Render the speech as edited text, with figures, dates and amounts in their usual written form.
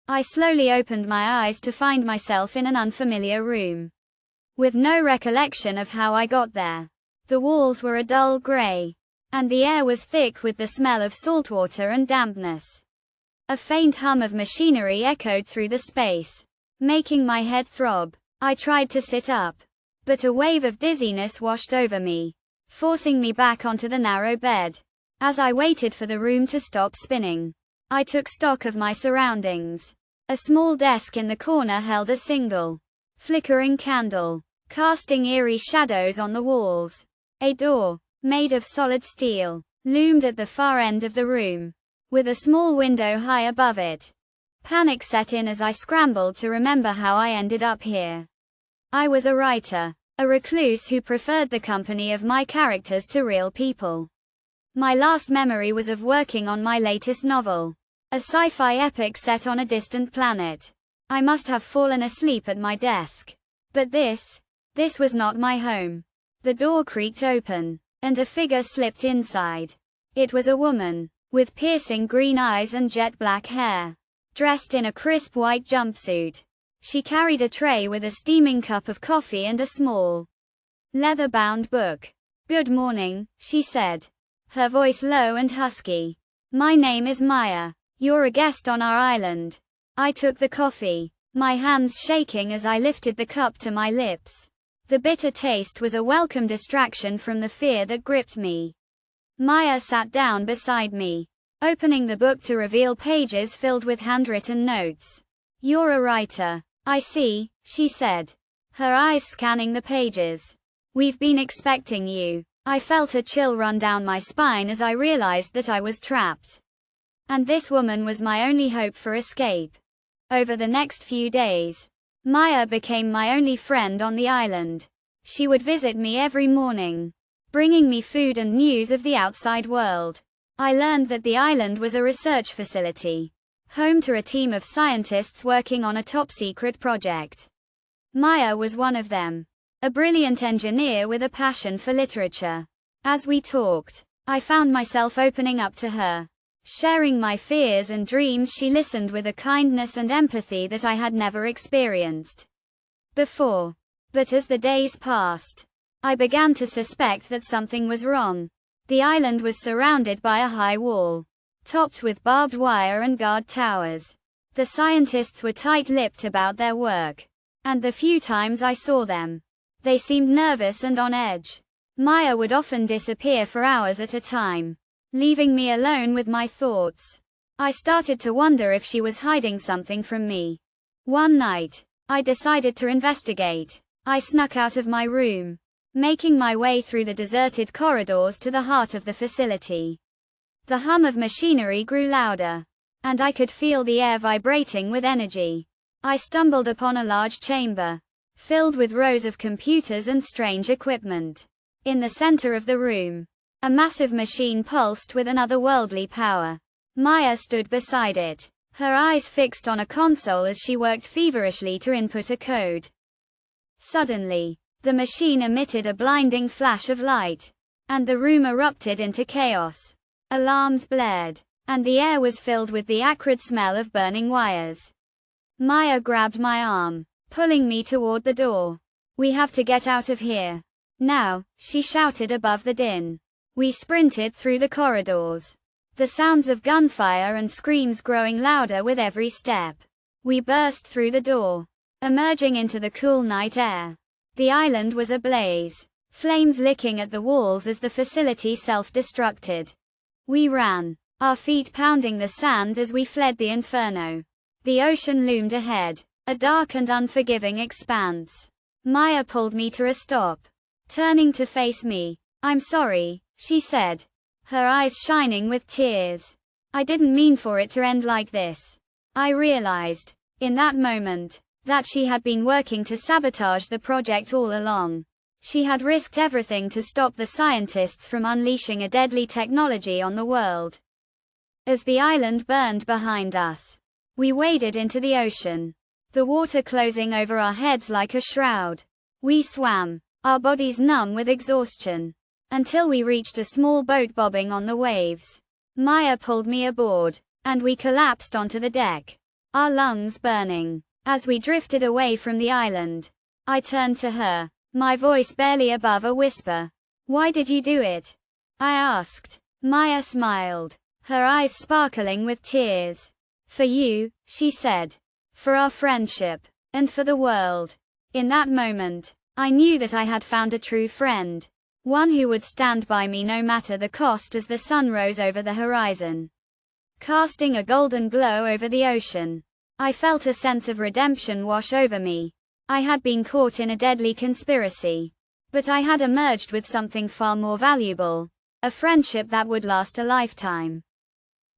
I slowly opened my eyes to find myself in an unfamiliar room. With no recollection of how I got there. The walls were a dull gray. And the air was thick with the smell of saltwater and dampness. A faint hum of machinery echoed through the space, making my head throb. I tried to sit up. But a wave of dizziness washed over me, forcing me back onto the narrow bed. As I waited for the room to stop spinning, I took stock of my surroundings. A small desk in the corner held a single, flickering candle, casting eerie shadows on the walls. A door, made of solid steel, loomed at the far end of the room, with a small window high above it. Panic set in as I scrambled to remember how I ended up here. I was a writer, a recluse who preferred the company of my characters to real people. My last memory was of working on my latest novel, a sci-fi epic set on a distant planet. I must have fallen asleep at my desk. But this was not my home. The door creaked open, and a figure slipped inside. It was a woman, with piercing green eyes and jet black hair, dressed in a crisp white jumpsuit. She carried a tray with a steaming cup of coffee and a small, leather-bound book. "Good morning," she said, her voice low and husky. "My name is Maya. You're a guest on our island." I took the coffee, my hands shaking as I lifted the cup to my lips. The bitter taste was a welcome distraction from the fear that gripped me. Maya sat down beside me, opening the book to reveal pages filled with handwritten notes. "You're a writer, I see," she said, her eyes scanning the pages. "We've been expecting you." I felt a chill run down my spine as I realized that I was trapped. And this woman was my only hope for escape. Over the next few days, Maya became my only friend on the island. She would visit me every morning, bringing me food and news of the outside world. I learned that the island was a research facility, home to a team of scientists working on a top-secret project. Maya was one of them, a brilliant engineer with a passion for literature. As we talked, I found myself opening up to her, sharing my fears and dreams. She listened with a kindness and empathy that I had never experienced before. But as the days passed, I began to suspect that something was wrong. The island was surrounded by a high wall, topped with barbed wire and guard towers. The scientists were tight-lipped about their work, and the few times I saw them, they seemed nervous and on edge. Maya would often disappear for hours at a time, leaving me alone with my thoughts. I started to wonder if she was hiding something from me. One night, I decided to investigate. I snuck out of my room, making my way through the deserted corridors to the heart of the facility. The hum of machinery grew louder, and I could feel the air vibrating with energy. I stumbled upon a large chamber, filled with rows of computers and strange equipment. In the center of the room, a massive machine pulsed with an otherworldly power. Maya stood beside it, her eyes fixed on a console as she worked feverishly to input a code. Suddenly, the machine emitted a blinding flash of light, and the room erupted into chaos. Alarms blared, and the air was filled with the acrid smell of burning wires. Maya grabbed my arm, pulling me toward the door. "We have to get out of here now," she shouted above the din. We sprinted through the corridors, the sounds of gunfire and screams growing louder with every step. We burst through the door, emerging into the cool night air. The island was ablaze, flames licking at the walls as the facility self-destructed. We ran, our feet pounding the sand as we fled the inferno. The ocean loomed ahead, a dark and unforgiving expanse. Maya pulled me to a stop, turning to face me. "I'm sorry," she said, her eyes shining with tears. "I didn't mean for it to end like this." I realized, in that moment, that she had been working to sabotage the project all along. She had risked everything to stop the scientists from unleashing a deadly technology on the world. As the island burned behind us, we waded into the ocean, the water closing over our heads like a shroud. We swam, our bodies numb with exhaustion, until we reached a small boat bobbing on the waves. Maya pulled me aboard, and we collapsed onto the deck, our lungs burning. As we drifted away from the island, I turned to her, my voice barely above a whisper. Why did you do it? I asked. Maya smiled, her eyes sparkling with tears. For you, she said. For our friendship. And for the world. In that moment, I knew that I had found a true friend. One who would stand by me no matter the cost as the sun rose over the horizon, casting a golden glow over the ocean. I felt a sense of redemption wash over me. I had been caught in a deadly conspiracy. But I had emerged with something far more valuable. A friendship that would last a lifetime.